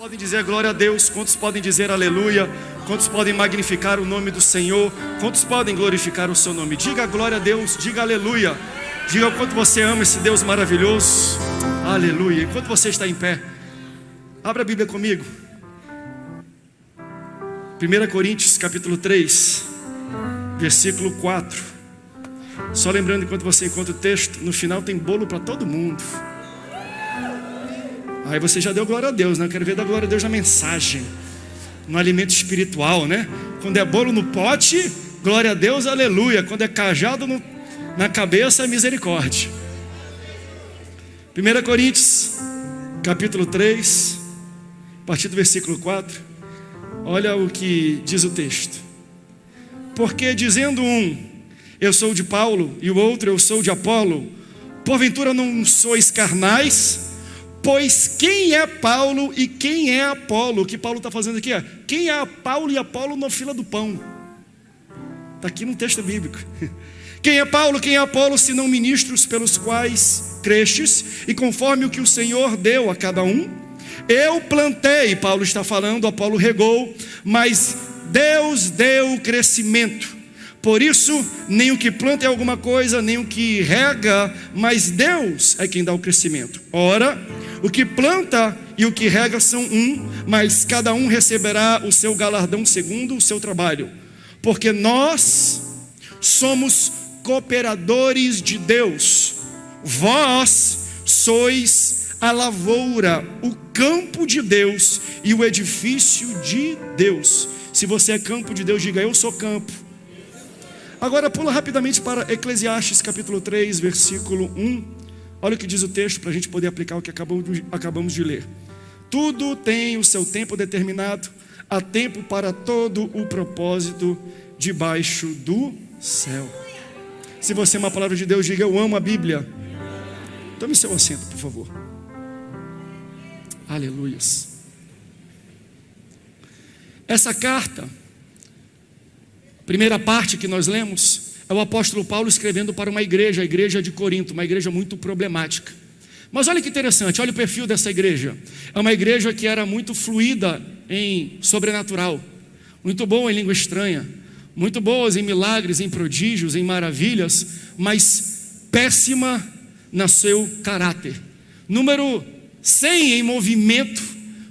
Podem dizer glória a Deus? Quantos podem dizer aleluia? Quantos podem magnificar o nome do Senhor? Quantos podem glorificar o seu nome? Diga glória a Deus, diga aleluia. Diga o quanto você ama esse Deus maravilhoso. Aleluia. Enquanto você está em pé, abra a Bíblia comigo. 1 Coríntios capítulo 3, versículo 4. Só lembrando, enquanto você encontra o texto, no final tem bolo para todo mundo. Aí você já deu glória a Deus, né? Eu quero ver da glória a Deus na mensagem, no alimento espiritual, né? Quando é bolo no pote, glória a Deus, aleluia. Quando é cajado na cabeça, é misericórdia. 1 Coríntios capítulo 3, a partir do versículo 4. Olha o que diz o texto. Porque dizendo um, eu sou de Paulo, e o outro, eu sou de Apolo, porventura não sois carnais? Pois quem é Paulo e quem é Apolo? O que Paulo está fazendo aqui é: quem é Paulo e Apolo na fila do pão? Está aqui no texto bíblico. Quem é Paulo, quem é Apolo, senão ministros pelos quais crestes, e conforme o que o Senhor deu a cada um? Eu plantei, Paulo está falando, Apolo regou, mas Deus deu o crescimento. Por isso, nem o que planta é alguma coisa, nem o que rega, mas Deus é quem dá o crescimento. Ora, o que planta e o que rega são um, mas cada um receberá o seu galardão segundo o seu trabalho. Porque nós somos cooperadores de Deus. Vós sois a lavoura, o campo de Deus e o edifício de Deus. Se você é campo de Deus, diga: eu sou campo. Agora pula rapidamente para Eclesiastes capítulo 3, versículo 1. Olha o que diz o texto para a gente poder aplicar o que acabamos de ler. Tudo tem o seu tempo determinado, há tempo para todo o propósito debaixo do céu. Se você é uma palavra de Deus, diga: eu amo a Bíblia. Tome seu assento, por favor. Aleluias. Essa carta, primeira parte que nós lemos, é o apóstolo Paulo escrevendo para uma igreja, a igreja de Corinto, uma igreja muito problemática. Mas olha que interessante, olha o perfil dessa igreja. É uma igreja que era muito fluida em sobrenatural, muito boa em língua estranha, muito boas em milagres, em prodígios, em maravilhas, mas péssima no seu caráter. Número 100 em movimento,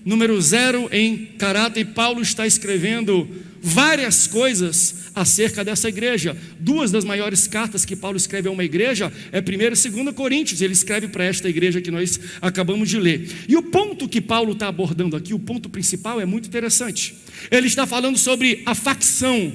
número 0 em caráter. E Paulo está escrevendo várias coisas acerca dessa igreja. Duas das maiores cartas que Paulo escreve a uma igreja é 1 e 2 Coríntios. Ele escreve para esta igreja que nós acabamos de ler. E o ponto que Paulo está abordando aqui, o ponto principal, é muito interessante. Ele está falando sobre a facção,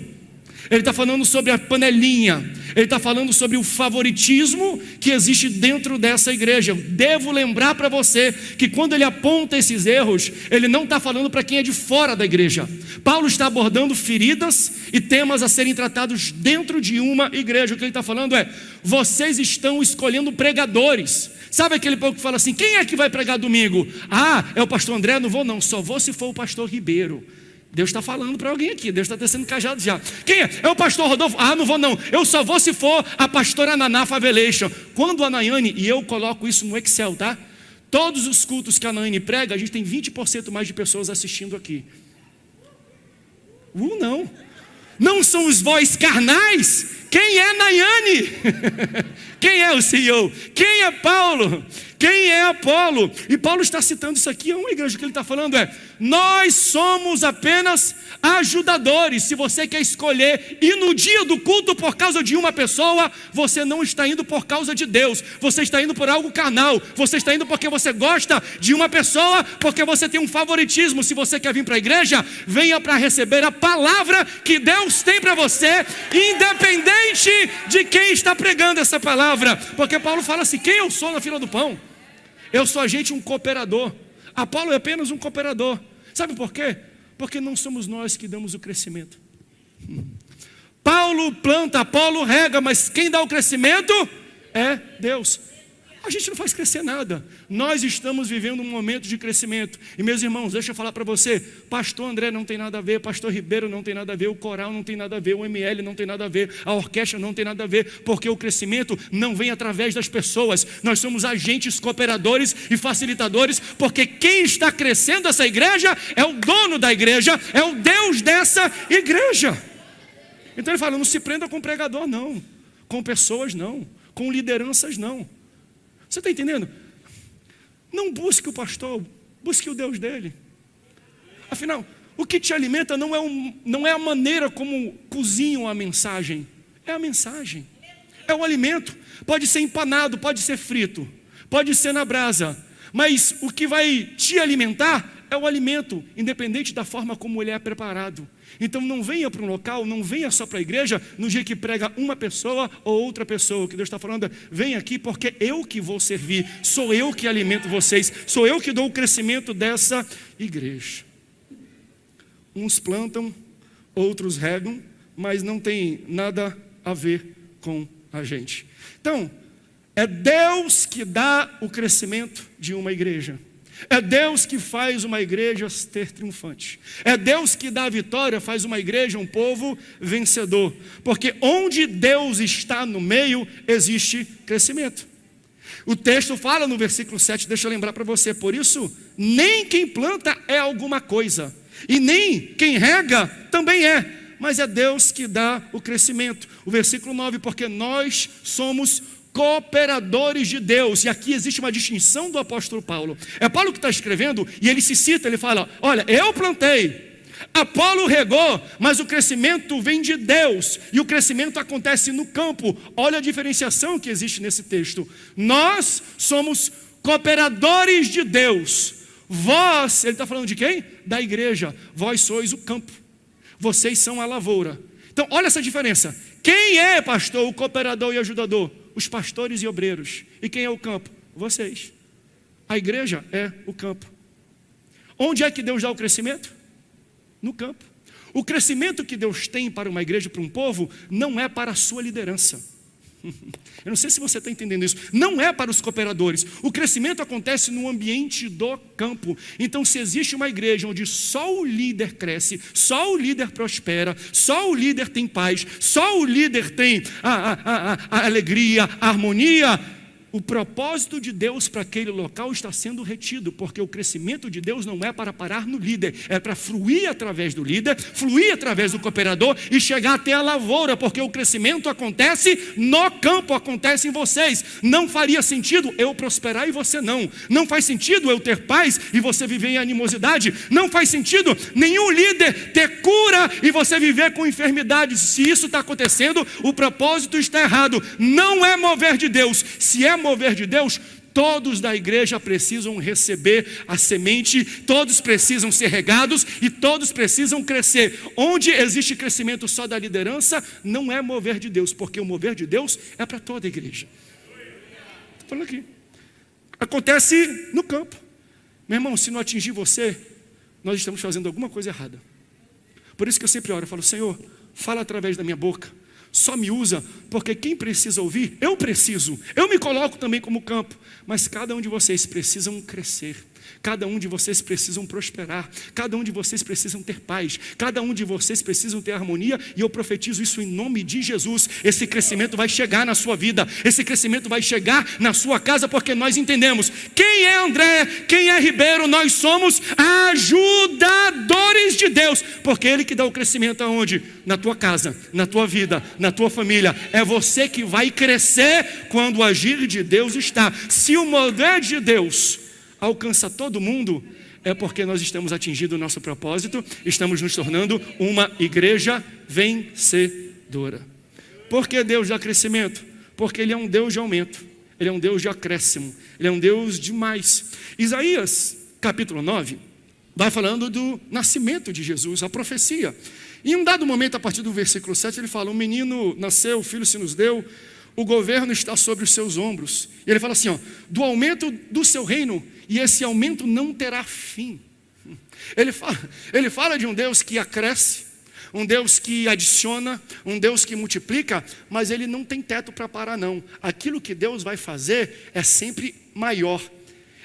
ele está falando sobre a panelinha, ele está falando sobre o favoritismo que existe dentro dessa igreja. Eu devo lembrar para você que quando ele aponta esses erros, ele não está falando para quem é de fora da igreja. Paulo está abordando feridas e temas a serem tratados dentro de uma igreja. O que ele está falando é: vocês estão escolhendo pregadores. Sabe aquele povo que fala assim: quem é que vai pregar domingo? Ah, é o pastor André? Não vou não, só vou se for o pastor Ribeiro. Deus está falando para alguém aqui, Deus está descendo cajado já. Quem é? É o pastor Rodolfo? Ah, não vou não, eu só vou se for a pastora Naná Favelation. Quando a Nayane, e eu coloco isso no Excel, tá? Todos os cultos que a Nayane prega, a gente tem 20% mais de pessoas assistindo aqui. Não são os vós carnais? Quem é Nayane? Quem é o CEO? Quem é Paulo? Quem é Apolo? E Paulo está citando isso aqui a uma igreja. O que ele está falando é: nós somos apenas ajudadores. Se você quer escolher ir no dia do culto por causa de uma pessoa, você não está indo por causa de Deus, você está indo por algo carnal, você está indo porque você gosta de uma pessoa, porque você tem um favoritismo. Se você quer vir para a igreja, venha para receber a palavra que Deus tem para você, independente de quem está pregando essa palavra. Porque Paulo fala assim: quem eu sou na fila do pão? Eu sou um cooperador. Apolo é apenas um cooperador. Sabe por quê? Porque não somos nós que damos o crescimento. Paulo planta, Apolo rega, mas quem dá o crescimento é Deus. a gente não faz crescer nada. Nós estamos vivendo um momento de crescimento. E meus irmãos, deixa eu falar para você, pastor André não tem nada a ver, pastor Ribeiro não tem nada a ver, o coral não tem nada a ver, o ML não tem nada a ver, a orquestra não tem nada a ver, porque o crescimento não vem através das pessoas. Nós somos agentes cooperadores e facilitadores, porque quem está crescendo essa igreja é o dono da igreja, é o Deus dessa igreja. Então ele fala, não se prenda com pregador não, com pessoas não, com lideranças não. Você está entendendo? Não busque o pastor, busque o Deus dele. Afinal, o que te alimenta não é a maneira como cozinham a mensagem, é a mensagem, é o alimento. Pode ser empanado, pode ser frito, pode ser na brasa, mas o que vai te alimentar é o alimento, independente da forma como ele é preparado. Então não venha para um local, não venha só para a igreja no dia que prega uma pessoa ou outra pessoa. O que Deus está falando é, vem aqui porque eu que vou servir, sou eu que alimento vocês, sou eu que dou o crescimento dessa igreja. Uns plantam, outros regam, mas não tem nada a ver com a gente. Então, é Deus que dá o crescimento de uma igreja. É Deus que faz uma igreja ser triunfante. É Deus que dá a vitória, faz uma igreja, um povo vencedor. Porque onde Deus está no meio, existe crescimento. O texto fala no versículo 7, deixa eu lembrar para você, por isso, nem quem planta é alguma coisa, e nem quem rega também é, mas é Deus que dá o crescimento. O versículo 9, porque nós somos cooperadores de Deus, e aqui existe uma distinção do apóstolo Paulo. É Paulo que está escrevendo, e ele se cita, ele fala, olha, eu plantei, Apolo regou, mas o crescimento vem de Deus, e o crescimento acontece no campo. Olha a diferenciação que existe nesse texto. Nós somos cooperadores de Deus, vós, ele está falando de quem? Da igreja, vós sois o campo, vocês são a lavoura. Então olha essa diferença. Quem é, pastor, o cooperador e ajudador? Os pastores e obreiros. E quem é o campo? Vocês. A igreja é o campo. Onde é que Deus dá o crescimento? No campo. O crescimento que Deus tem para uma igreja, para um povo, não é para a sua liderança. Eu não sei se você está entendendo isso. Não é para os cooperadores. O crescimento acontece no ambiente do campo. Então, se existe uma igreja onde só o líder cresce, só o líder prospera, só o líder tem paz, só o líder tem a alegria, a harmonia, o propósito de Deus para aquele local está sendo retido, porque o crescimento de Deus não é para parar no líder, é para fluir através do líder, fluir através do cooperador e chegar até a lavoura, porque o crescimento acontece no campo, acontece em vocês. Não faria sentido eu prosperar e você não. Não faz sentido eu ter paz e você viver em animosidade. Não faz sentido nenhum líder ter cura e você viver com enfermidades. Se isso está acontecendo, o propósito está errado. Não é mover de Deus. Se é mover de Deus, todos da igreja precisam receber a semente, todos precisam ser regados e todos precisam crescer. Onde existe crescimento só da liderança, não é mover de Deus, porque o mover de Deus é para toda a igreja. Estou falando aqui. Acontece no campo. Meu irmão, se não atingir você, nós estamos fazendo alguma coisa errada. Por isso que eu sempre oro, eu falo, Senhor, fala através da minha boca. Só me usa, porque quem precisa ouvir, eu preciso. Eu me coloco também como campo. Mas cada um de vocês precisam crescer. Cada um de vocês precisam prosperar. Cada um de vocês precisam ter paz. Cada um de vocês precisam ter harmonia. E eu profetizo isso em nome de Jesus. Esse crescimento vai chegar na sua vida. Esse crescimento vai chegar na sua casa, porque nós entendemos. Quem é André? Quem é Ribeiro? Nós somos ajudadores de Deus. Porque Ele que dá o crescimento aonde? Na tua casa, na tua vida, na tua família. É você que vai crescer quando o agir de Deus está. Se o mover de Deus alcança todo mundo, é porque nós estamos atingindo o nosso propósito, estamos nos tornando uma igreja vencedora. Por que Deus dá crescimento? Porque Ele é um Deus de aumento, Ele é um Deus de acréscimo, Ele é um Deus de mais. Isaías, capítulo 9, vai falando do nascimento de Jesus, a profecia. E em um dado momento, a partir do versículo 7, ele fala, um menino nasceu, o filho se nos deu, o governo está sobre os seus ombros. E ele fala assim, ó, do aumento do seu reino, e esse aumento não terá fim. Ele fala de um Deus que acresce, um Deus que adiciona, um Deus que multiplica, mas Ele não tem teto para parar não. Aquilo que Deus vai fazer é sempre maior.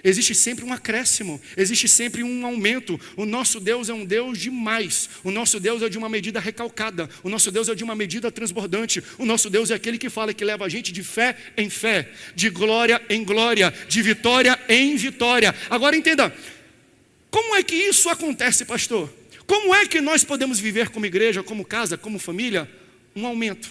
Existe sempre um acréscimo, existe sempre um aumento. O nosso Deus é um Deus de mais. O nosso Deus é de uma medida recalcada. O nosso Deus é de uma medida transbordante. O nosso Deus é aquele que fala que leva a gente de fé em fé, de glória em glória, de vitória em vitória. Agora entenda, como é que isso acontece, pastor? Como é que nós podemos viver como igreja, como casa, como família? Um aumento,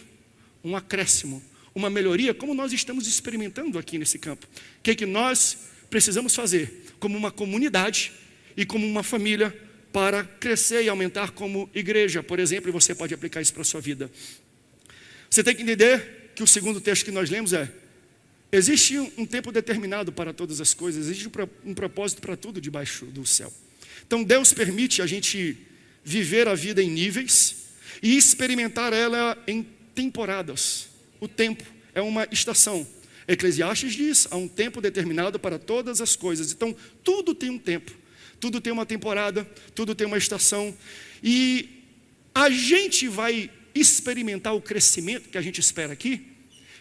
um acréscimo, uma melhoria, como nós estamos experimentando aqui nesse campo. O que é que nós precisamos fazer como uma comunidade e como uma família para crescer e aumentar como igreja, por exemplo, e você pode aplicar isso para a sua vida. Você tem que entender que o segundo texto que nós lemos existe um tempo determinado para todas as coisas, existe um propósito para tudo debaixo do céu. Então Deus permite a gente viver a vida em níveis e experimentar ela em temporadas. O tempo é uma estação. Eclesiastes diz, há um tempo determinado para todas as coisas. Então, tudo tem um tempo, tudo tem uma temporada, tudo tem uma estação. E a gente vai experimentar o crescimento que a gente espera aqui,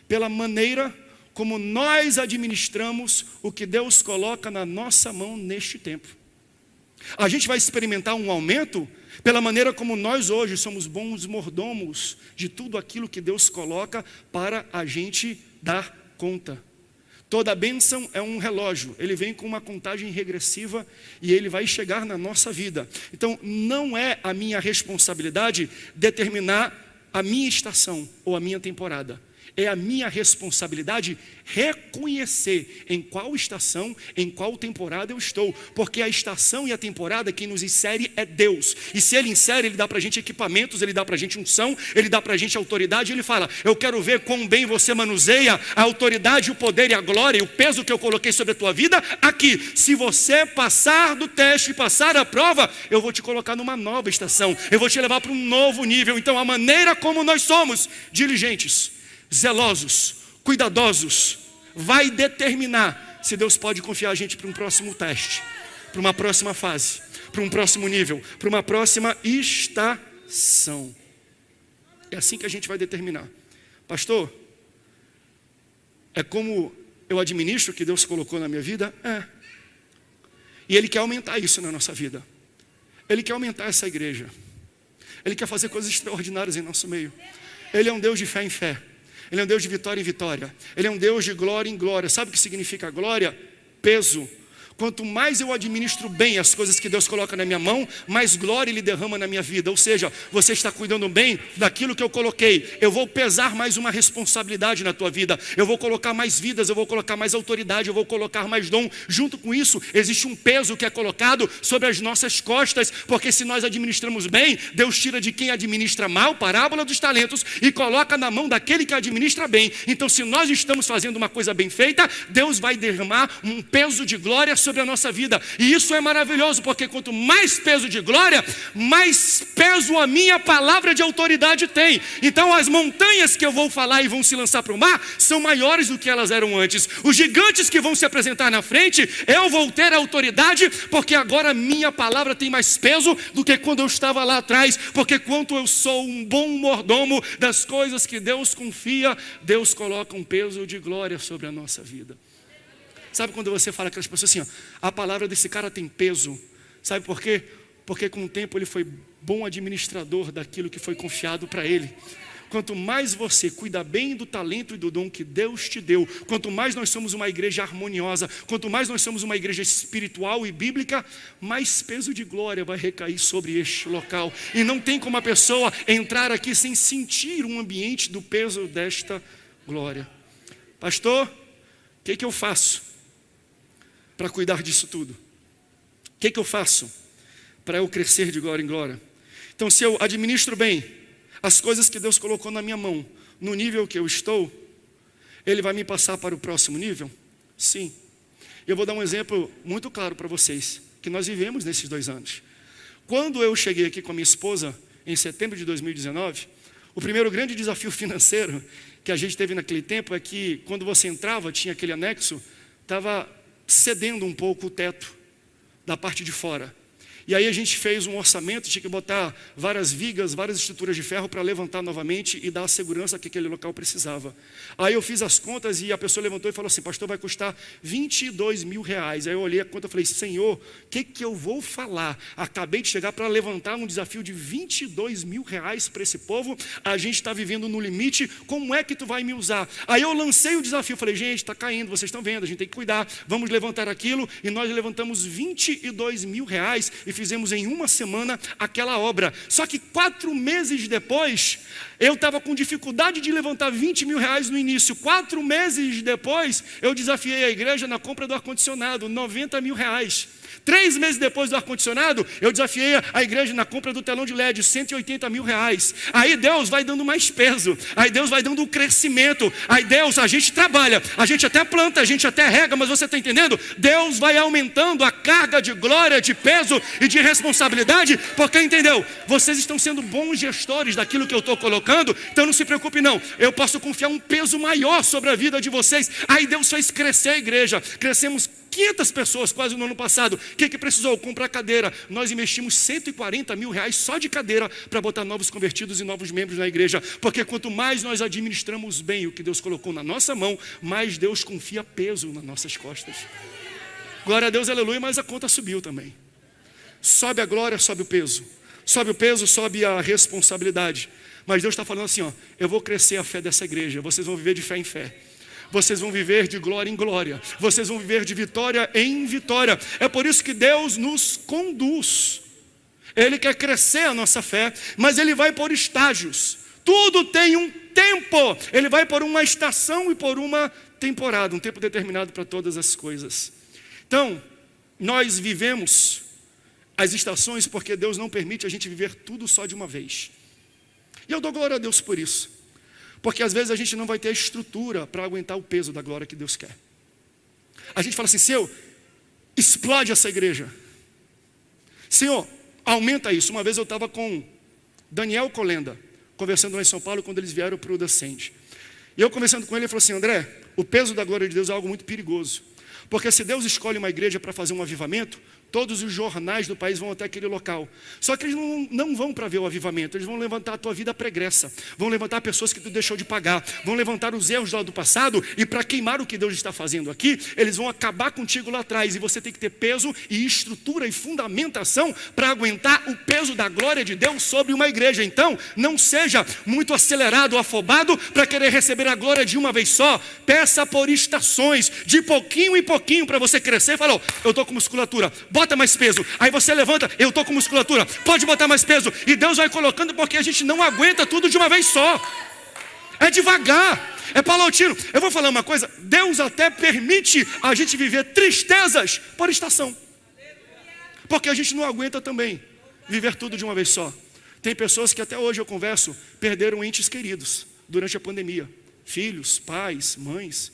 pela maneira como nós administramos o que Deus coloca na nossa mão neste tempo. A gente vai experimentar um aumento pela maneira como nós hoje somos bons mordomos de tudo aquilo que Deus coloca para a gente dar conta. Toda bênção é um relógio, ele vem com uma contagem regressiva e ele vai chegar na nossa vida. Então não é a minha responsabilidade determinar a minha estação ou a minha temporada. É a minha responsabilidade reconhecer em qual estação, em qual temporada eu estou. Porque a estação e a temporada, quem nos insere é Deus. E se Ele insere, Ele dá para a gente equipamentos, Ele dá para a gente unção, Ele dá para a gente autoridade. Ele fala, eu quero ver quão bem você manuseia a autoridade, o poder e a glória e o peso que eu coloquei sobre a tua vida aqui. Se você passar do teste, passar a prova, eu vou te colocar numa nova estação. Eu vou te levar para um novo nível. Então a maneira como nós somos diligentes, zelosos, cuidadosos, vai determinar se Deus pode confiar a gente para um próximo teste, para uma próxima fase, para um próximo nível, para uma próxima estação. É assim que a gente vai determinar. Pastor, é como eu administro o que Deus colocou na minha vida? É. E Ele quer aumentar isso na nossa vida. Ele quer aumentar essa igreja. Ele quer fazer coisas extraordinárias em nosso meio. Ele é um Deus de fé em fé. Ele é um Deus de vitória em vitória. Ele é um Deus de glória em glória. Sabe o que significa glória? Peso. Quanto mais eu administro bem as coisas que Deus coloca na minha mão, mais glória Ele derrama na minha vida. Ou seja, você está cuidando bem daquilo que eu coloquei. Eu vou pesar mais uma responsabilidade na tua vida. Eu vou colocar mais vidas, eu vou colocar mais autoridade, eu vou colocar mais dom. Junto com isso, existe um peso que é colocado sobre as nossas costas. Porque se nós administramos bem, Deus tira de quem administra mal, parábola dos talentos, e coloca na mão daquele que administra bem. Então, se nós estamos fazendo uma coisa bem feita, Deus vai derramar um peso de glória sobre a nossa vida. E isso é maravilhoso, porque quanto mais peso de glória, mais peso a minha palavra de autoridade tem. Então as montanhas que eu vou falar e vão se lançar para o mar, são maiores do que elas eram antes. Os gigantes que vão se apresentar na frente, eu vou ter autoridade, porque agora minha palavra tem mais peso do que quando eu estava lá atrás. Porque quanto eu sou um bom mordomo das coisas que Deus confia, Deus coloca um peso de glória sobre a nossa vida. Sabe quando você fala aquelas pessoas assim, ó, a palavra desse cara tem peso. Sabe por quê? Porque com o tempo ele foi bom administrador daquilo que foi confiado para ele. Quanto mais você cuida bem do talento e do dom que Deus te deu, quanto mais nós somos uma igreja harmoniosa, quanto mais nós somos uma igreja espiritual e bíblica, mais peso de glória vai recair sobre este local. E não tem como a pessoa entrar aqui sem sentir um ambiente do peso desta glória. Pastor, o que eu faço para cuidar disso tudo? O que eu faço para eu crescer de glória em glória? Então, se eu administro bem as coisas que Deus colocou na minha mão, no nível que eu estou, Ele vai me passar para o próximo nível? Sim. Eu vou dar um exemplo muito claro para vocês, que nós vivemos nesses 2 anos. Quando eu cheguei aqui com a minha esposa, em setembro de 2019, o primeiro grande desafio financeiro que a gente teve naquele tempo é que, quando você entrava, tinha aquele anexo, estava cedendo um pouco o teto da parte de fora. E aí a gente fez um orçamento, tinha que botar várias vigas, várias estruturas de ferro para levantar novamente e dar a segurança que aquele local precisava. Aí eu fiz as contas e a pessoa levantou e falou assim: pastor, vai custar 22 mil reais. Aí eu olhei a conta e falei: Senhor, o que eu vou falar? Acabei de chegar para levantar um desafio de 22 mil reais para esse povo, a gente está vivendo no limite, como é que tu vai me usar? Aí eu lancei o desafio, falei: gente, está caindo, vocês estão vendo, a gente tem que cuidar, vamos levantar aquilo. E nós levantamos 22 mil reais e fizemos em uma semana aquela obra. Só que 4 meses depois, eu estava com dificuldade de levantar 20 mil reais no início. 4 meses depois, eu desafiei a igreja na compra do ar-condicionado, 90 mil reais. 3 meses depois do ar-condicionado, eu desafiei a igreja na compra do telão de LED, 180 mil reais. Aí Deus vai dando mais peso, aí Deus vai dando um crescimento, aí Deus, a gente trabalha, a gente até planta, a gente até rega, mas você está entendendo? Deus vai aumentando a carga de glória, de peso e de responsabilidade, porque entendeu? Vocês estão sendo bons gestores daquilo que eu estou colocando, então não se preocupe não, eu posso confiar um peso maior sobre a vida de vocês. Aí Deus fez crescer a igreja, crescemos 500 pessoas quase no ano passado. O que precisou? Comprar cadeira. Nós investimos 140 mil reais só de cadeira para botar novos convertidos e novos membros na igreja, porque quanto mais nós administramos bem o que Deus colocou na nossa mão, mais Deus confia peso nas nossas costas. Glória a Deus, aleluia, mas a conta subiu também. Sobe a glória, sobe o peso. Sobe o peso, sobe a responsabilidade. Mas Deus está falando assim, ó: eu vou crescer a fé dessa igreja, vocês vão viver de fé em fé. Vocês vão viver de glória em glória. Vocês vão viver de vitória em vitória. É por isso que Deus nos conduz. Ele quer crescer a nossa fé, mas Ele vai por estágios. Tudo tem um tempo. Ele vai por uma estação e por uma temporada. Um tempo determinado para todas as coisas. Então, nós vivemos as estações porque Deus não permite a gente viver tudo só de uma vez. E eu dou glória a Deus por isso. Porque às vezes a gente não vai ter a estrutura para aguentar o peso da glória que Deus quer. A gente fala assim: Senhor, explode essa igreja. Senhor, aumenta isso. Uma vez eu estava com Daniel Colenda, conversando lá em São Paulo, quando eles vieram para o Descende. E eu conversando com ele, ele falou assim: André, o peso da glória de Deus é algo muito perigoso. Porque se Deus escolhe uma igreja para fazer um avivamento, todos os jornais do país vão até aquele local. Só que eles não vão para ver o avivamento. Eles vão levantar a tua vida pregressa. Vão levantar pessoas que tu deixou de pagar. Vão levantar os erros lá do passado. E para queimar o que Deus está fazendo aqui, eles vão acabar contigo lá atrás. E você tem que ter peso e estrutura e fundamentação para aguentar o peso da glória de Deus sobre uma igreja. Então, não seja muito acelerado ou afobado para querer receber a glória de uma vez só. Peça por estações, de pouquinho em pouquinho, para você crescer. Falou: eu estou com musculatura, bota mais peso. Aí você levanta: eu estou com musculatura, pode botar mais peso. E Deus vai colocando, porque a gente não aguenta tudo de uma vez só. É devagar, é paulatino. Eu vou falar uma coisa: Deus até permite a gente viver tristezas por estação, porque a gente não aguenta também viver tudo de uma vez só. Tem pessoas que até hoje eu converso, perderam entes queridos durante a pandemia. Filhos, pais, mães.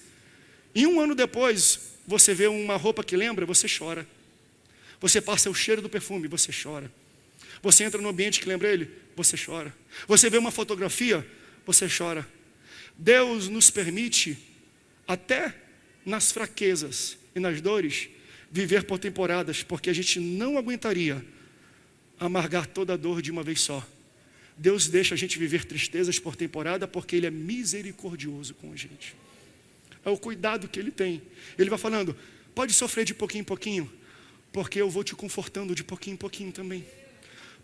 E 1 ano depois, você vê uma roupa que lembra, você chora. Você passa o cheiro do perfume, você chora. Você entra no ambiente que lembra ele, você chora. Você vê uma fotografia, você chora. Deus nos permite, até nas fraquezas e nas dores, viver por temporadas, porque a gente não aguentaria amargar toda a dor de uma vez só. Deus deixa a gente viver tristezas por temporada, porque Ele é misericordioso com a gente. É o cuidado que Ele tem. Ele vai falando: pode sofrer de pouquinho em pouquinho, porque eu vou te confortando de pouquinho em pouquinho também.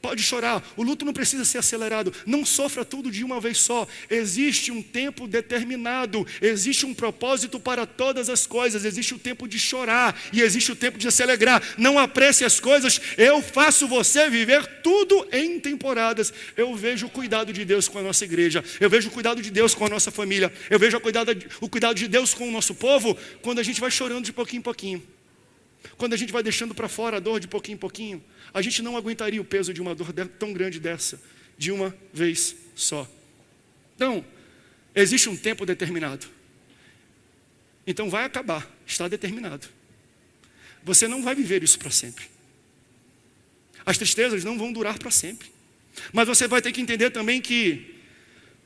Pode chorar, o luto não precisa ser acelerado. Não sofra tudo de uma vez só. Existe um tempo determinado. Existe um propósito para todas as coisas. Existe o tempo de chorar e existe o tempo de se alegrar. Não apresse as coisas. Eu faço você viver tudo em temporadas. Eu vejo o cuidado de Deus com a nossa igreja. Eu vejo o cuidado de Deus com a nossa família. Eu vejo o cuidado de Deus com o nosso povo, quando a gente vai chorando de pouquinho em pouquinho. Quando a gente vai deixando para fora a dor de pouquinho em pouquinho. A gente não aguentaria o peso de uma dor tão grande dessa, de uma vez só. Então, existe um tempo determinado. Então vai acabar, está determinado. Você não vai viver isso para sempre. As tristezas não vão durar para sempre. Mas você vai ter que entender também que,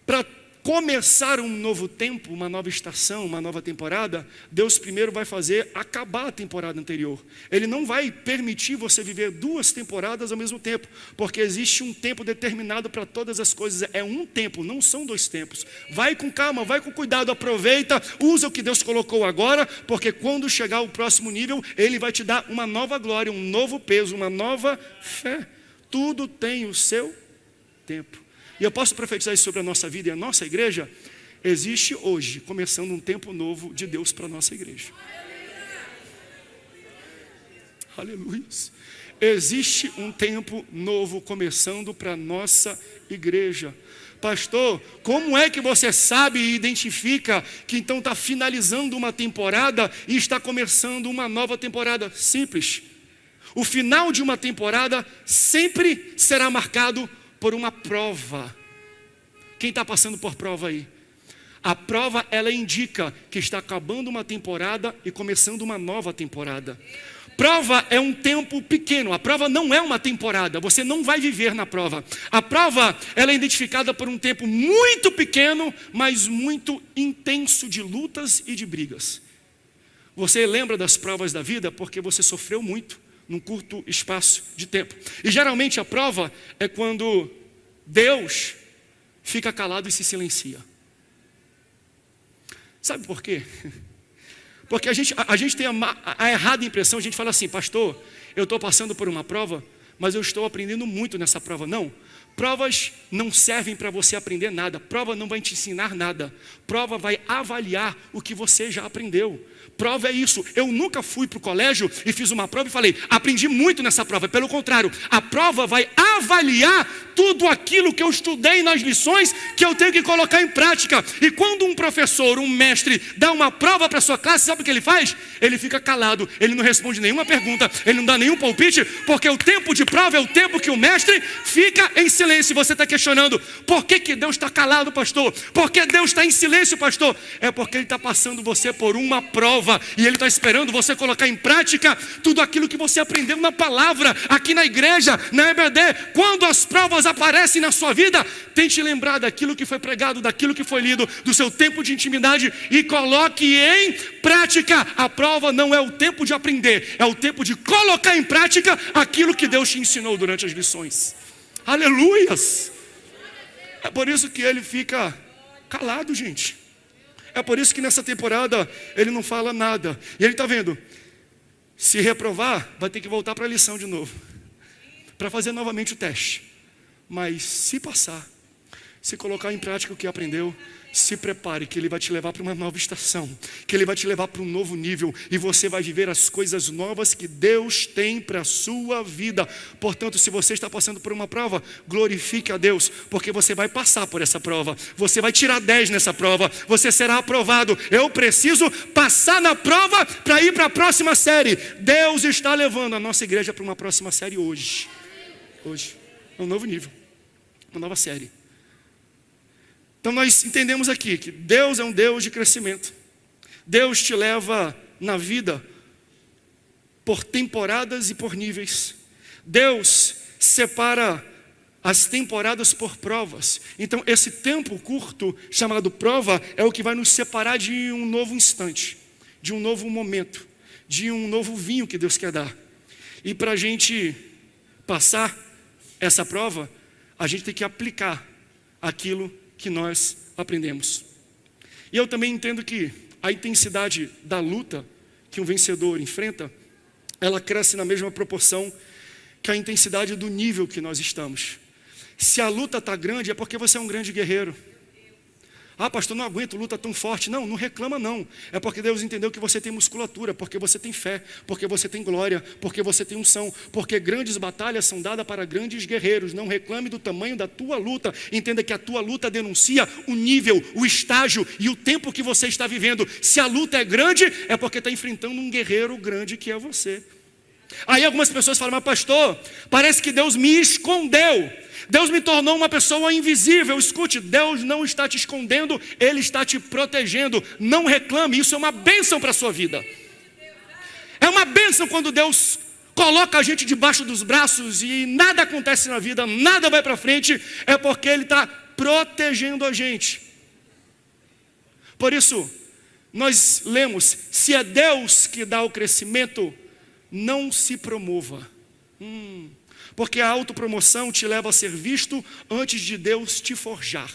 para começar um novo tempo, uma nova estação, uma nova temporada, Deus primeiro vai fazer acabar a temporada anterior. Ele não vai permitir você viver 2 temporadas ao mesmo tempo, porque existe um tempo determinado para todas as coisas. É um tempo, não são 2 tempos. Vai com calma, vai com cuidado, aproveita, usa o que Deus colocou agora, porque quando chegar ao próximo nível, Ele vai te dar uma nova glória, um novo peso, uma nova fé. Tudo tem o seu tempo. E eu posso profetizar isso sobre a nossa vida e a nossa igreja. Existe hoje, começando um tempo novo de Deus para a nossa igreja. Aleluia. Existe um tempo novo começando para a nossa igreja. Pastor, como é que você sabe e identifica que então está finalizando uma temporada e está começando uma nova temporada? Simples. O final de uma temporada sempre será marcado por uma prova. Quem está passando por prova aí? A prova, ela indica que está acabando uma temporada e começando uma nova temporada. Prova é um tempo pequeno, a prova não é uma temporada, você não vai viver na prova. A prova, ela é identificada por um tempo muito pequeno, mas muito intenso de lutas e de brigas. Você lembra das provas da vida porque você sofreu muito num curto espaço de tempo. E geralmente a prova é quando Deus fica calado e se silencia. Sabe por quê? Porque a gente tem a errada impressão, a gente fala assim: pastor, eu estou passando por uma prova, mas eu estou aprendendo muito nessa prova. Não, provas não servem para você aprender nada, prova não vai te ensinar nada, prova vai avaliar o que você já aprendeu. Prova é isso. Eu nunca fui para o colégio e fiz uma prova e falei: aprendi muito nessa prova. Pelo contrário, a prova vai avaliar tudo aquilo que eu estudei nas lições que eu tenho que colocar em prática. E quando um professor, um mestre, dá uma prova para a sua classe, sabe o que ele faz? Ele fica calado, ele não responde nenhuma pergunta, ele não dá nenhum palpite, porque o tempo de prova é o tempo que o mestre fica em silêncio. Você está questionando: por que Deus está calado, pastor? Por que Deus está em silêncio, pastor? É porque Ele está passando você por uma prova. E Ele está esperando você colocar em prática tudo aquilo que você aprendeu na palavra, aqui na igreja, na EBD. Quando as provas aparecem na sua vida, tente lembrar daquilo que foi pregado, daquilo que foi lido, do seu tempo de intimidade e coloque em prática. A prova não é o tempo de aprender, é o tempo de colocar em prática aquilo que Deus te ensinou durante as lições. Aleluias! É por isso que Ele fica calado, gente. É por isso que nessa temporada Ele não fala nada. E Ele está vendo, se reprovar, vai ter que voltar para a lição de novo, para fazer novamente o teste. Mas se passar, se colocar em prática o que aprendeu, se prepare, que Ele vai te levar para uma nova estação, que Ele vai te levar para um novo nível, e você vai viver as coisas novas que Deus tem para a sua vida. Portanto, se você está passando por uma prova, glorifique a Deus, porque você vai passar por essa prova, você vai tirar 10 nessa prova, você será aprovado. Eu preciso passar na prova para ir para a próxima série. Deus está levando a nossa igreja para uma próxima série hoje. Hoje, é um novo nível, uma nova série. Então nós entendemos aqui que Deus é um Deus de crescimento. Deus te leva na vida por temporadas e por níveis. Deus separa as temporadas por provas. Então esse tempo curto chamado prova é o que vai nos separar de um novo instante, de um novo momento, de um novo vinho que Deus quer dar. E para a gente passar essa prova, a gente tem que aplicar aquilo que nós aprendemos. E eu também entendo que a intensidade da luta que um vencedor enfrenta, ela cresce na mesma proporção que a intensidade do nível que nós estamos. Se a luta está grande, é porque você é um grande guerreiro. Ah, pastor, não aguento luta tão forte. Não, não reclama não. É porque Deus entendeu que você tem musculatura, porque você tem fé, porque você tem glória, porque você tem unção, porque grandes batalhas são dadas para grandes guerreiros. Não reclame do tamanho da tua luta. Entenda que a tua luta denuncia o nível, o estágio e o tempo que você está vivendo. Se a luta é grande, é porque está enfrentando um guerreiro grande que é você. Aí algumas pessoas falam: mas pastor, parece que Deus me escondeu. Deus me tornou uma pessoa invisível. Escute, Deus não está te escondendo, Ele está te protegendo. Não reclame, isso é uma bênção para a sua vida. É uma bênção quando Deus coloca a gente debaixo dos braços e nada acontece na vida, nada vai para frente. É porque Ele está protegendo a gente. Por isso, nós lemos, se é Deus que dá o crescimento, não se promova. Porque a autopromoção te leva a ser visto antes de Deus te forjar.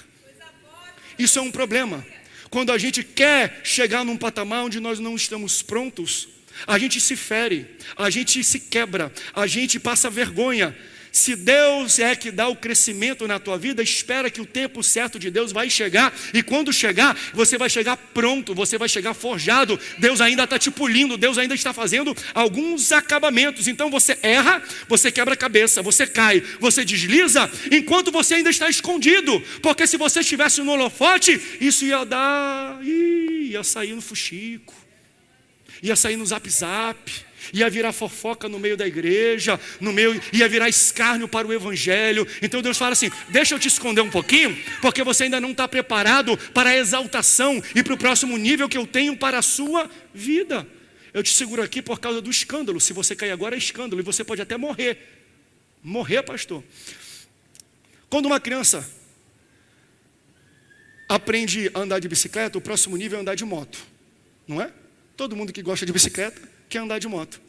Isso é um problema. Quando a gente quer chegar num patamar onde nós não estamos prontos, a gente se fere, a gente se quebra, a gente passa vergonha. Se Deus é que dá o crescimento na tua vida, espera que o tempo certo de Deus vai chegar. E quando chegar, você vai chegar pronto, você vai chegar forjado. Deus ainda está te polindo, Deus ainda está fazendo alguns acabamentos. Então você erra, você quebra a cabeça, você cai, você desliza, enquanto você ainda está escondido. Porque se você estivesse no holofote, isso ia sair no fuxico, ia sair no zap zap, ia virar fofoca no meio da igreja, ia virar escárnio para o evangelho. Então Deus fala assim, deixa eu te esconder um pouquinho, porque você ainda não está preparado para a exaltação e para o próximo nível que eu tenho para a sua vida. Eu te seguro aqui por causa do escândalo. Se você cair agora é escândalo, e você pode até morrer. Morrer, pastor. Quando uma criança aprende a andar de bicicleta, o próximo nível é andar de moto, não é? Todo mundo que gosta de bicicleta quer andar de moto.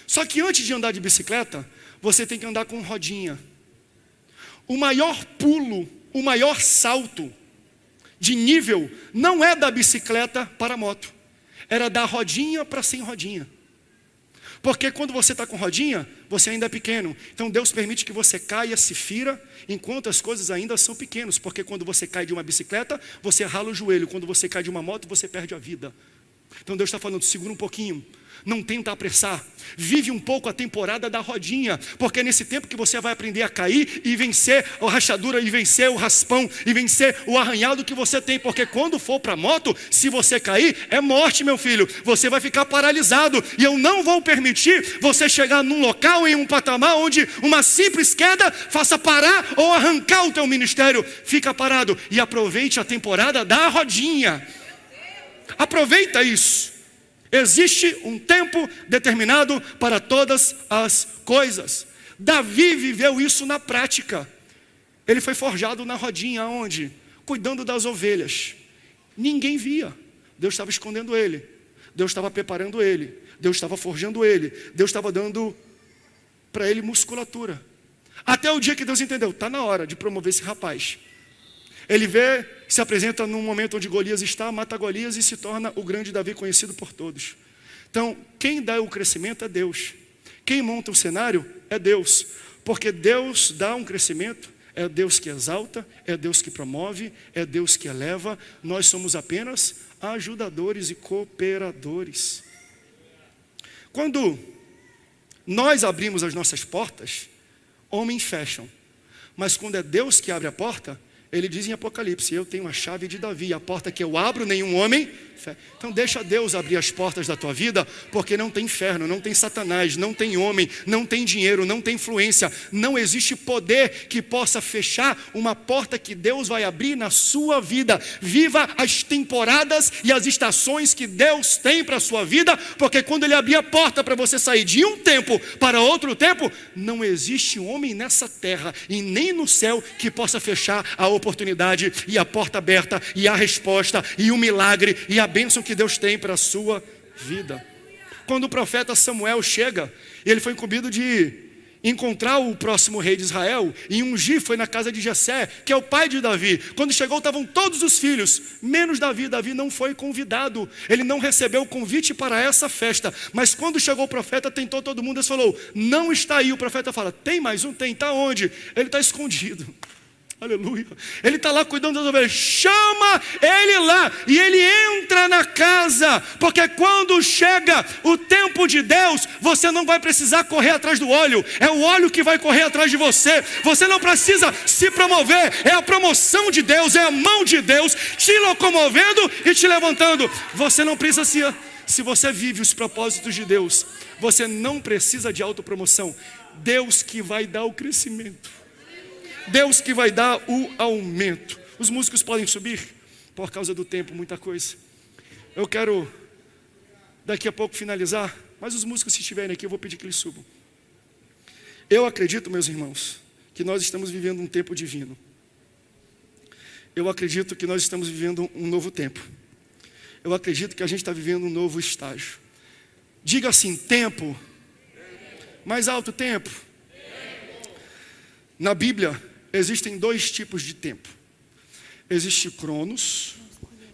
Só que antes de andar de bicicleta, você tem que andar com rodinha. O maior pulo, o maior salto de nível não é da bicicleta para a moto, era da rodinha para sem rodinha. Porque quando você está com rodinha, você ainda é pequeno. Então Deus permite que você caia, se fira, enquanto as coisas ainda são pequenas. Porque quando você cai de uma bicicleta, você rala o joelho. Quando você cai de uma moto, você perde a vida. Então Deus está falando, segura um pouquinho, não tenta apressar, vive um pouco a temporada da rodinha, porque é nesse tempo que você vai aprender a cair e vencer a rachadura, e vencer o raspão, e vencer o arranhado que você tem. Porque quando for para a moto, se você cair, é morte, meu filho, você vai ficar paralisado, e eu não vou permitir você chegar num local, em um patamar, onde uma simples queda faça parar ou arrancar o teu ministério. Fica parado e aproveite a temporada da rodinha. Aproveita isso. Existe um tempo determinado para todas as coisas. Davi viveu isso na prática. Ele foi forjado na rodinha, onde? Cuidando das ovelhas. Ninguém via. Deus estava escondendo ele. Deus estava preparando ele. Deus estava forjando ele. Deus estava dando para ele musculatura. Até o dia que Deus entendeu, está na hora de promover esse rapaz. Ele se apresenta num momento onde Golias está, mata Golias e se torna o grande Davi, conhecido por todos. Então, quem dá o crescimento é Deus. Quem monta o cenário é Deus. Porque Deus dá um crescimento, é Deus que exalta, é Deus que promove, é Deus que eleva. Nós somos apenas ajudadores e cooperadores. Quando nós abrimos as nossas portas, homens fecham. Mas quando é Deus que abre a porta, ele diz em Apocalipse, eu tenho a chave de Davi, a porta que eu abro, nenhum homem fecha. Então deixa Deus abrir as portas da tua vida, porque não tem inferno, não tem Satanás, não tem homem, não tem dinheiro, não tem influência, não existe poder que possa fechar uma porta que Deus vai abrir na sua vida. Viva as temporadas e as estações que Deus tem para a sua vida, porque quando Ele abrir a porta para você sair de um tempo para outro tempo, não existe homem nessa terra e nem no céu que possa fechar a oportunidade e a porta aberta e a resposta e o milagre e a bênção que Deus tem para a sua vida. Quando o profeta Samuel chega, ele foi incumbido de encontrar o próximo rei de Israel e ungir, foi na casa de Jessé, que é o pai de Davi. Quando chegou estavam todos os filhos, menos Davi. Davi não foi convidado, ele não recebeu o convite para essa festa. Mas quando chegou o profeta, tentou todo mundo, ele falou, não está aí. O profeta fala, tem mais um? Tem, está onde? Ele está escondido. Aleluia. Ele está lá cuidando das ovelhas. Chama ele lá. E ele entra na casa. Porque quando chega o tempo de Deus, você não vai precisar correr atrás do óleo. É o óleo que vai correr atrás de você. Você não precisa se promover. É a promoção de Deus. É a mão de Deus te locomovendo e te levantando. Você não precisa se você vive os propósitos de Deus, você não precisa de autopromoção. Deus que vai dar o crescimento. Deus que vai dar o aumento. Os músicos podem subir, por causa do tempo, muita coisa. Eu quero daqui a pouco finalizar, mas os músicos, se estiverem aqui, eu vou pedir que eles subam. Eu acredito, meus irmãos, que nós estamos vivendo um tempo divino. Eu acredito que nós estamos vivendo um novo tempo. Eu acredito que a gente está vivendo um novo estágio. Diga assim, tempo. Mais alto, tempo. Na Bíblia, existem dois tipos de tempo. Existe Cronos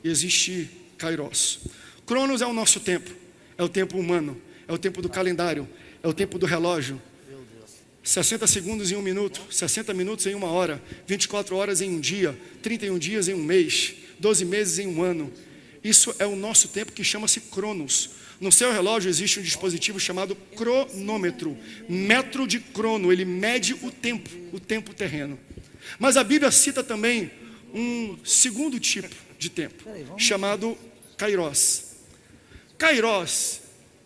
e existe Kairos. Cronos é o nosso tempo. É o tempo humano. É o tempo do calendário. É o tempo do relógio. 60 segundos em um minuto, 60 minutos em uma hora, 24 horas em um dia, 31 dias em um mês, 12 meses em um ano. Isso é o nosso tempo, que chama-se Cronos. No seu relógio existe um dispositivo chamado cronômetro, metro de crono, ele mede o tempo terreno. Mas a Bíblia cita também um segundo tipo de tempo, chamado Kairos. Kairos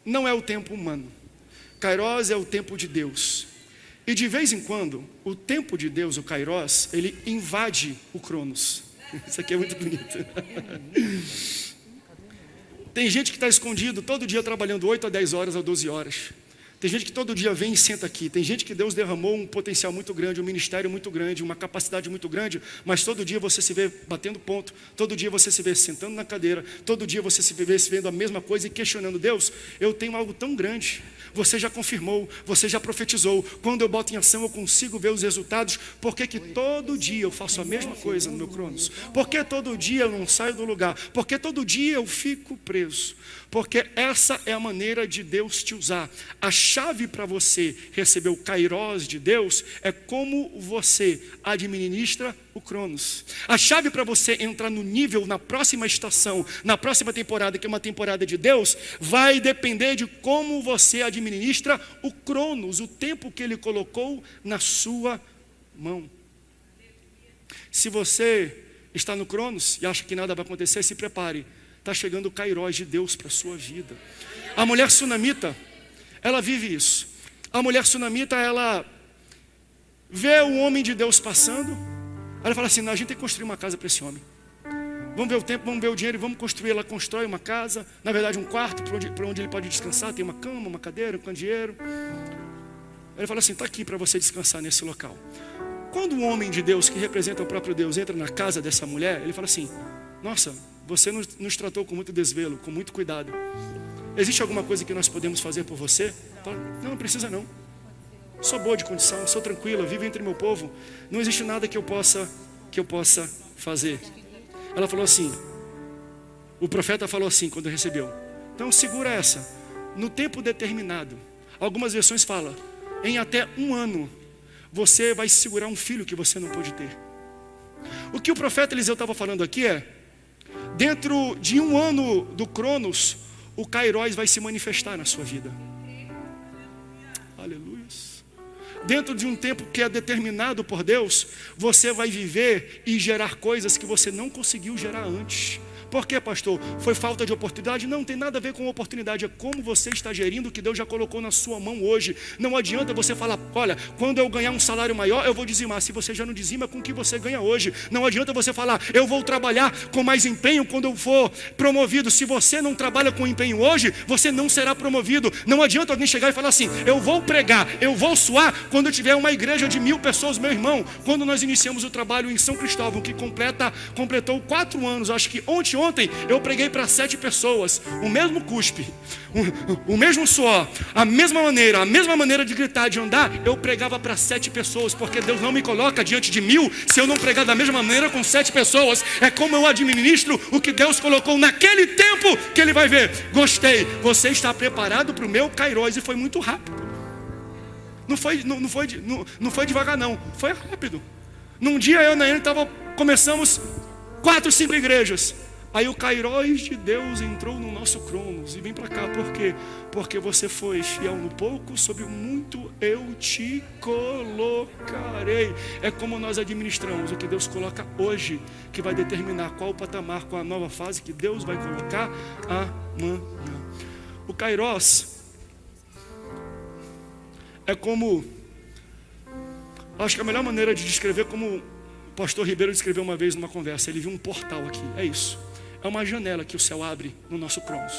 não é o tempo humano, Kairos é o tempo de Deus. E de vez em quando, o tempo de Deus, o Kairos, ele invade o Cronos. Isso aqui é muito bonito. Tem gente que está escondido todo dia trabalhando 8 a 10 horas a 12 horas. Tem gente que todo dia vem e senta aqui. Tem gente que Deus derramou um potencial muito grande, um ministério muito grande, uma capacidade muito grande, mas todo dia você se vê batendo ponto, todo dia você se vê sentando na cadeira, todo dia você se vê vendo a mesma coisa e questionando: Deus, eu tenho algo tão grande. Você já confirmou, você já profetizou. Quando eu boto em ação eu consigo ver os resultados. Por que todo dia eu faço a mesma coisa no meu Cronos? Por que todo dia eu não saio do lugar? Por que todo dia eu fico preso? Porque essa é a maneira de Deus te usar. A chave para você receber o Kairos de Deus é como você administra o Cronos. A chave para você entrar no nível, na próxima estação, na próxima temporada, que é uma temporada de Deus, vai depender de como você administra o Cronos, o tempo que Ele colocou na sua mão. Se você está no Cronos e acha que nada vai acontecer, se prepare. Está chegando o Kairos de Deus para a sua vida. A mulher sunamita, ela vive isso. A mulher sunamita, ela vê o homem de Deus passando. Ela fala assim: não, a gente tem que construir uma casa para esse homem. Vamos ver o tempo, vamos ver o dinheiro e vamos construir. Ela constrói uma casa, na verdade um quarto para onde ele pode descansar. Tem uma cama, uma cadeira, um candeeiro. Ele fala assim: está aqui para você descansar nesse local. Quando um homem de Deus, que representa o próprio Deus, entra na casa dessa mulher, ele fala assim: nossa, você nos tratou com muito desvelo, com muito cuidado. Existe alguma coisa que nós podemos fazer por você? Fala: não precisa não. Sou boa de condição, sou tranquila, vivo entre meu povo. Não existe nada que eu possa fazer. Ela falou assim, o profeta falou assim quando recebeu: então segura essa, no tempo determinado. Algumas versões falam: em até 1 ano, você vai segurar um filho que você não pôde ter. O que o profeta Eliseu estava falando aqui é: dentro de 1 ano do Cronos, o Kairos vai se manifestar na sua vida. Aleluia. Dentro de um tempo que é determinado por Deus, você vai viver e gerar coisas que você não conseguiu gerar antes. Por quê, pastor? Foi falta de oportunidade? Não tem nada a ver com oportunidade. É como você está gerindo o que Deus já colocou na sua mão hoje. Não adianta você falar: olha, quando eu ganhar um salário maior, eu vou dizimar. Se você já não dizima, com o que você ganha hoje. Não adianta você falar: eu vou trabalhar com mais empenho quando eu for promovido. Se você não trabalha com empenho hoje, você não será promovido. Não adianta alguém chegar e falar assim: eu vou pregar, eu vou suar quando eu tiver uma igreja de 1000 pessoas. Meu irmão, quando nós iniciamos o trabalho em São Cristóvão, que completou 4 anos, acho que ontem eu preguei para 7 pessoas, o mesmo cuspe, o mesmo suor, a mesma maneira de gritar, de andar. Eu pregava para 7 pessoas, porque Deus não me coloca diante de 1000 se eu não pregar da mesma maneira com 7 pessoas. É como eu administro o que Deus colocou naquele tempo, que Ele vai ver: gostei, você está preparado para o meu Kairos. E foi muito rápido. Não foi devagar não, foi rápido. Num dia eu e a Nayane começamos 4, 5 igrejas. Aí o Kairos de Deus entrou no nosso Cronos. E vem para cá, por quê? Porque você foi fiel no pouco, sobre o muito eu te colocarei. É como nós administramos o que Deus coloca hoje, que vai determinar qual o patamar, qual a nova fase que Deus vai colocar amanhã. O Kairos é como, acho que a melhor maneira de descrever, como o pastor Ribeiro descreveu uma vez numa conversa: ele viu um portal aqui, é isso. É uma janela que o céu abre no nosso Cronos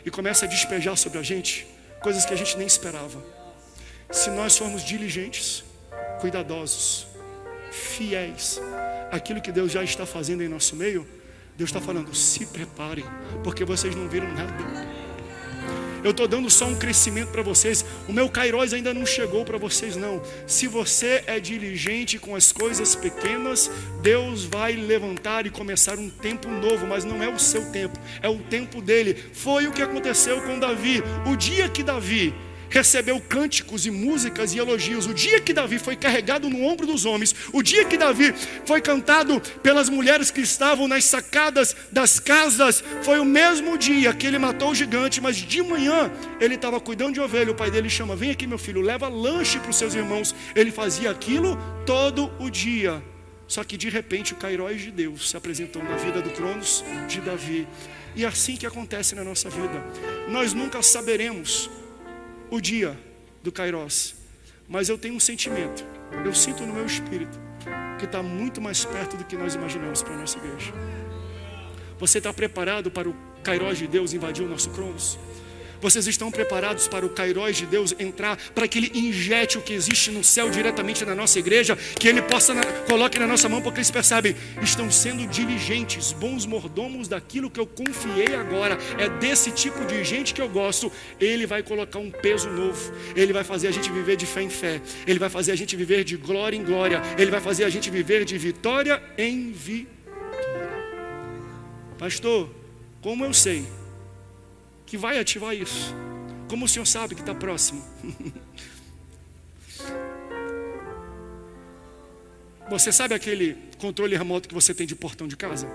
e começa a despejar sobre a gente coisas que a gente nem esperava. Se nós formos diligentes, cuidadosos, fiéis àquilo que Deus já está fazendo em nosso meio, Deus está falando, se preparem, porque vocês não viram nada. Eu estou dando só um crescimento para vocês. O meu Kairos ainda não chegou para vocês não. Se você é diligente com as coisas pequenas, Deus vai levantar e começar um tempo novo. Mas não é o seu tempo, é o tempo dele. Foi o que aconteceu com Davi. O dia que Davi recebeu cânticos e músicas e elogios, o dia que Davi foi carregado no ombro dos homens, o dia que Davi foi cantado pelas mulheres que estavam nas sacadas das casas, foi o mesmo dia que ele matou o gigante. Mas de manhã ele estava cuidando de ovelha, o pai dele chama, vem aqui meu filho, leva lanche para os seus irmãos. Ele fazia aquilo todo o dia. Só que de repente o Kairos de Deus se apresentou na vida do Cronos de Davi. E é assim que acontece na nossa vida. Nós nunca saberemos o dia do Kairos, mas eu tenho um sentimento, eu sinto no meu espírito que está muito mais perto do que nós imaginamos para a nossa igreja. Você está preparado para o Kairos de Deus invadir o nosso Cronos? Vocês estão preparados para o Kairos de Deus entrar, para que Ele injete o que existe no céu diretamente na nossa igreja, que Ele coloque na nossa mão, porque eles percebem, estão sendo diligentes, bons mordomos daquilo que eu confiei agora, é desse tipo de gente que eu gosto. Ele vai colocar um peso novo, Ele vai fazer a gente viver de fé em fé, Ele vai fazer a gente viver de glória em glória, Ele vai fazer a gente viver de vitória em vitória. Pastor, como eu sei que vai ativar isso? Como o senhor sabe que está próximo? Você sabe aquele controle remoto que você tem de portão de casa?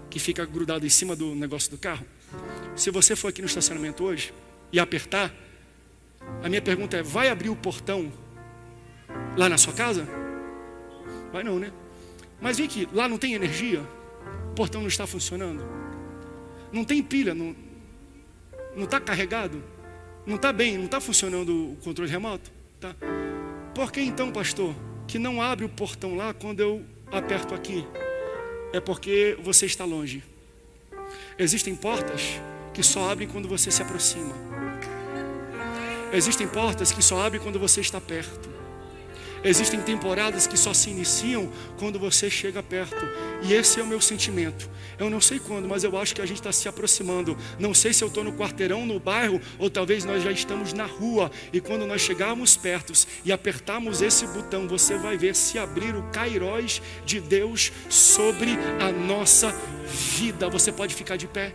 Que fica grudado em cima do negócio do carro? Se você for aqui no estacionamento hoje e apertar, a minha pergunta é, vai abrir o portão lá na sua casa? Vai não, né? Mas vem aqui, lá não tem energia? O portão não está funcionando? Não tem pilha, não está carregado, não está bem, não está funcionando o controle remoto? Tá? Por que então, pastor, que não abre o portão lá quando eu aperto aqui? É porque você está longe. Existem portas que só abrem quando você se aproxima. Existem portas que só abrem quando você está perto. Existem temporadas que só se iniciam quando você chega perto. E esse é o meu sentimento. Eu não sei quando, mas eu acho que a gente está se aproximando. Não sei se eu estou no quarteirão, no bairro, ou talvez nós já estamos na rua. E quando nós chegarmos perto e apertarmos esse botão, você vai ver se abrir o Kairos de Deus sobre a nossa vida. Você pode ficar de pé?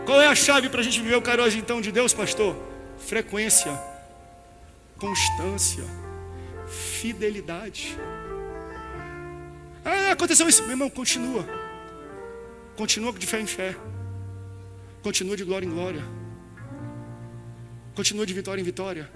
Qual é a chave para a gente viver o Kairos então de Deus, pastor? Frequência, constância, fidelidade. Aconteceu isso, meu irmão, continua de fé em fé, continua de glória em glória, continua de vitória em vitória.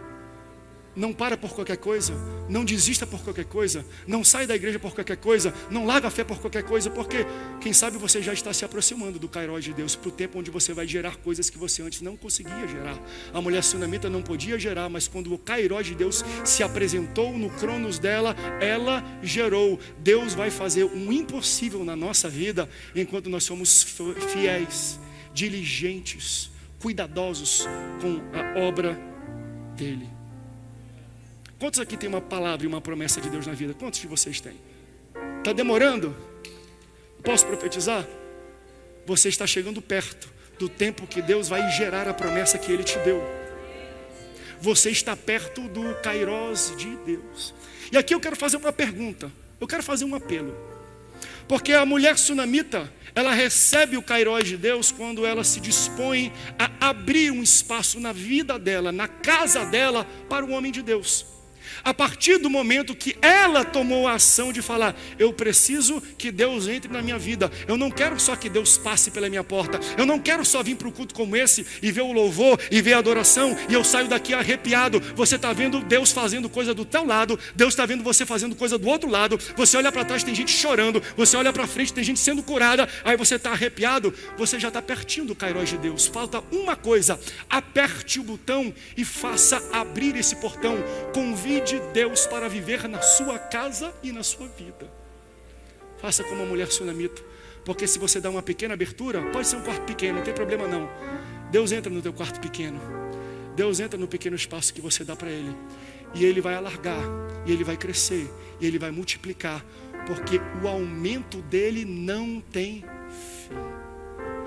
Não para por qualquer coisa, não desista por qualquer coisa, não sai da igreja por qualquer coisa, não larga a fé por qualquer coisa, porque quem sabe você já está se aproximando do Kairos de Deus, para o tempo onde você vai gerar coisas que você antes não conseguia gerar. A mulher sunamita não podia gerar, mas quando o Kairos de Deus se apresentou no cronos dela, ela gerou. Deus vai fazer um impossível na nossa vida, enquanto nós somos fiéis, diligentes, cuidadosos com a obra dele. Quantos aqui tem uma palavra e uma promessa de Deus na vida? Quantos de vocês têm? Está demorando? Posso profetizar? Você está chegando perto do tempo que Deus vai gerar a promessa que Ele te deu. Você está perto do Kairos de Deus. E aqui eu quero fazer uma pergunta. Eu quero fazer um apelo. Porque a mulher sunamita, ela recebe o Kairos de Deus quando ela se dispõe a abrir um espaço na vida dela, na casa dela, para o homem de Deus. A partir do momento que ela tomou a ação de falar, eu preciso que Deus entre na minha vida, eu não quero só que Deus passe pela minha porta, eu não quero só vir para um culto como esse e ver o louvor e ver a adoração e eu saio daqui arrepiado. Você está vendo Deus fazendo coisa do teu lado, Deus está vendo você fazendo coisa do outro lado, você olha para trás, tem gente chorando, você olha para frente, tem gente sendo curada, aí você está arrepiado, você já está pertinho do Kairos de Deus. Falta uma coisa: aperte o botão e faça abrir esse portão. Convide Deus para viver na sua casa e na sua vida. Faça como a mulher sunamita. Porque se você dá uma pequena abertura, pode ser um quarto pequeno, não tem problema não. Deus entra no teu quarto pequeno. Deus entra no pequeno espaço que você dá para Ele. E Ele vai alargar, e Ele vai crescer, e Ele vai multiplicar. Porque o aumento dEle não tem fim.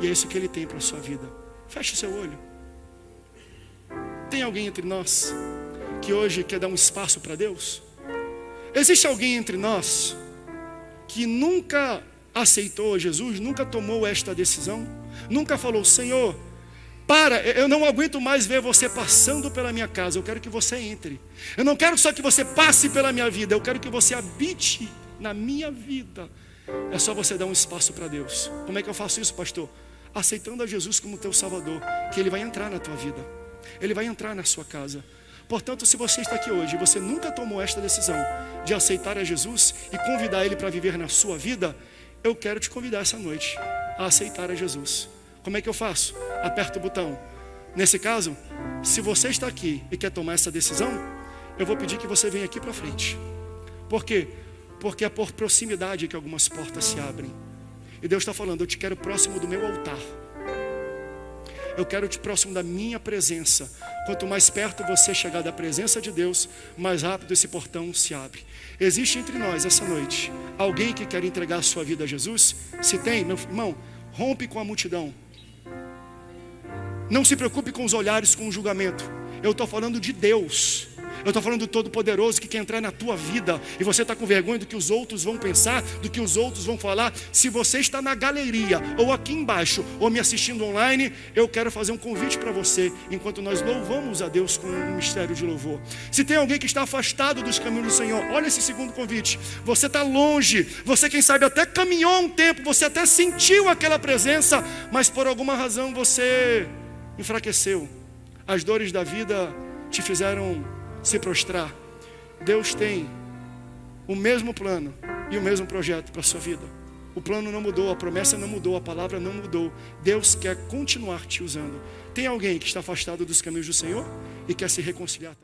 E é isso que Ele tem para a sua vida. Feche o seu olho. Tem alguém entre nós que hoje quer dar um espaço para Deus? Existe alguém entre nós que nunca aceitou Jesus, nunca tomou esta decisão, nunca falou: Senhor, eu não aguento mais ver você passando pela minha casa, eu quero que você entre. Eu não quero só que você passe pela minha vida, eu quero que você habite na minha vida. É só você dar um espaço para Deus. Como é que eu faço isso, pastor? Aceitando a Jesus como teu Salvador, que Ele vai entrar na tua vida, Ele vai entrar na sua casa. Portanto, se você está aqui hoje e você nunca tomou esta decisão de aceitar a Jesus e convidar Ele para viver na sua vida, eu quero te convidar essa noite a aceitar a Jesus. Como é que eu faço? Aperta o botão. Nesse caso, se você está aqui e quer tomar essa decisão, eu vou pedir que você venha aqui para frente. Por quê? Porque é por proximidade que algumas portas se abrem. E Deus está falando: eu te quero próximo do meu altar. Eu quero te próximo da minha presença. Quanto mais perto você chegar da presença de Deus, mais rápido esse portão se abre. Existe entre nós essa noite alguém que quer entregar a sua vida a Jesus? Se tem, meu irmão, rompe com a multidão. Não se preocupe com os olhares, com o julgamento. Eu estou falando de Deus. Eu estou falando do Todo-Poderoso que quer entrar na tua vida. E você está com vergonha do que os outros vão pensar, do que os outros vão falar. Se você está na galeria, ou aqui embaixo, ou me assistindo online, eu quero fazer um convite para você, enquanto nós louvamos a Deus com um mistério de louvor. Se tem alguém que está afastado dos caminhos do Senhor, olha esse segundo convite. Você está longe, você quem sabe até caminhou um tempo, você até sentiu aquela presença, mas por alguma razão você enfraqueceu. As dores da vida te fizeram se prostrar. Deus tem o mesmo plano e o mesmo projeto para a sua vida. O plano não mudou, a promessa não mudou, a palavra não mudou. Deus quer continuar te usando. Tem alguém que está afastado dos caminhos do Senhor e quer se reconciliar?